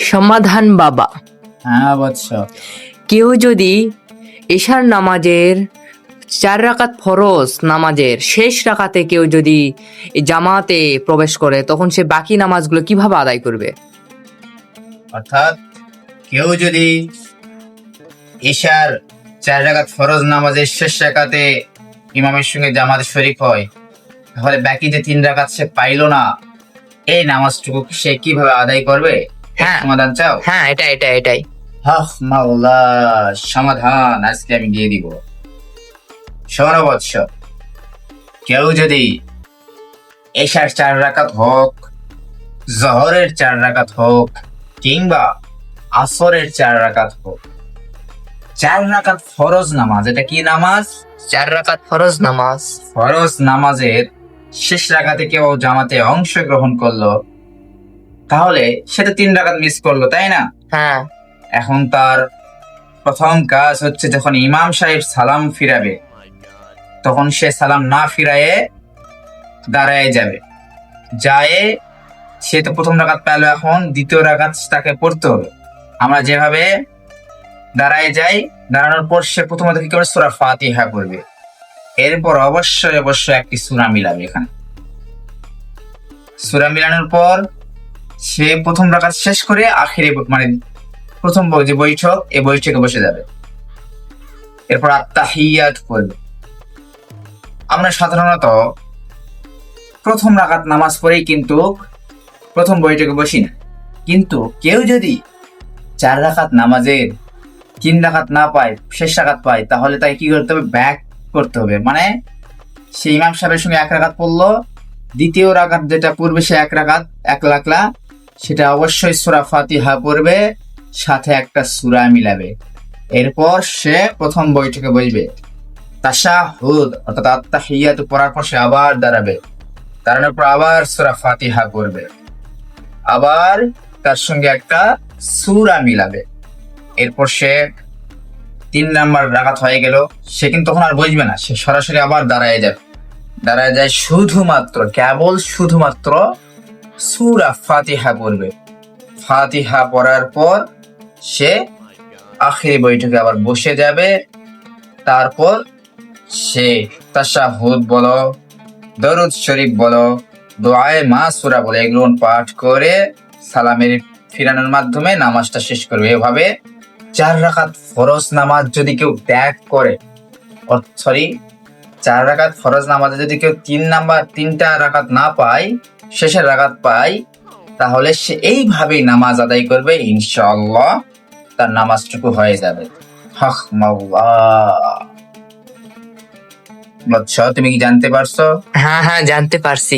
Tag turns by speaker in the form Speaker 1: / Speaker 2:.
Speaker 1: সমাধান বাবা।
Speaker 2: হ্যাঁ বৎস।
Speaker 1: কেউ যদি এশার নামাজের 4 রাকাত ফরজ নামাজের শেষ রাকাতে কেউ যদি জামাতে প্রবেশ করে, তখন সে বাকি নামাজগুলো কিভাবে আদায় করবে?
Speaker 2: অর্থাৎ কেউ যদি ঈশার 4 রাকাত ফরজ নামাজের শেষ রাকাতে ইমামের সঙ্গে জামাতে শরীক হয়, তাহলে বাকি যে 3 রাকাত সে পাইল না, এই নামাজটুকু সে কিভাবে আদায় করবে?
Speaker 1: হ্যাঁ।
Speaker 2: সমাধান চাও?
Speaker 1: হ্যাঁ, এটাই।
Speaker 2: হ্যাঁ মাওলা, সমাধান আজকে আমি দিয়ে দিব। শোনো বৎস, কেউ যদি এশার 4 রাকাত হোক, জহরের 4 রাকাত হোক, কিংবা আসরের 4 রাকাত হোক, 4 রাকাত ফরজ নামাজ, এটা কি নামাজ?
Speaker 1: 4 রাকাত ফরজ নামাজ।
Speaker 2: ফরজ নামাজের শেষ রাকাতে কেউ জামাতে অংশগ্রহণ করলো, তাহলে সে তো 3 রাকাত মিস করলো, তাই না?
Speaker 1: হ্যাঁ।
Speaker 2: এখন তার প্রথম কাজ হচ্ছে, যখন ইমাম সাহেব সালাম ফিরাবে, তখন সে সালাম না ফিরায়ে দাঁড়ায় যাবে। যায় সে তো প্রথম রাকাত পেল, এখন দ্বিতীয় রাকাত তাকে পড়তে হবে। আমরা যেভাবে দাঁড়ায় যাই, দাঁড়ানোর পর সে প্রথমত কি করবে? সূরা ফাতিহা পড়বে। এরপর অবশ্যই একটি সূরা মিলাবে। এখানে সূরা মিলানোর পর সে প্রথম রাকাত শেষ করে আখিরে, মানে প্রথম যে বৈঠক, এই বৈঠকে বসে যাবে। এরপর আত্তাহিয়াত পড়বে। আমরা সাধারণত প্রথম রাকাত নামাজ পড়েই কিন্তু প্রথম বৈঠকে বসি না, কিন্তু কেউ যদি 4 রাকাত নামাজের 3 রাকাত না পায়, শেষ রাকাত পায়, তাহলে তাকে কি করতে হবে? ব্যাক করতে হবে। মানে সে ইমাম সাহেবের সঙ্গে 1 রাকাত পড়লো, দ্বিতীয় রাকাত যেটা পড়বে সে 1 রাকাত 1 লাখলা, সেটা অবশ্যই সূরা ফাতিহা পড়বে, সাথে একটা সূরা মিলাবে। এরপর সে প্রথম বৈঠকে বসবে। তাশাহুদ অর্থাৎ আত্তাহিয়াত পড়ার পর সে আবার দাঁড়াবে। দাঁড়ানোর পর আবার সূরা ফাতিহা পড়বে, আবার তার সঙ্গে একটা সূরা মিলাবে। এরপর সে 3 নাম্বার রাকাত হয়ে গেল, সে কিন্তু তখন আর বসবে না, সে সরাসরি আবার দাঁড়ায় যাবে। দাঁড়ায় যায় শুধুমাত্র সূরা ফাতিহা পড়বে। ফাতিহা পড়ার পর সে আখিরি বৈঠকে আবার বসে যাবে। তারপর সে তাশাহুদ বলো, দরুদ শরীফ বলো, দোয়ায়ে মাসুরা বলে, এগুলো পাঠ করে সালামের ফিরানোর মাধ্যমে নামাজটা শেষ করবে। এভাবে 4 রাকাত ফরজ নামাজ যদি কেউ ত্যাগ করে, 4 রাকাত ফরজ নামাজে যদি কেউ 3টা রাকাত না পায়, শেষের রাকাত পায়, তাহলে সে এইভাবেই নামাজ আদায় করবে, ইনশাআল্লাহ তার নামাজটুকু হয়ে যাবে। হক মাওলা। বৎস, তুমি কি জানতে পারছো?
Speaker 1: হ্যাঁ, জানতে পারছি।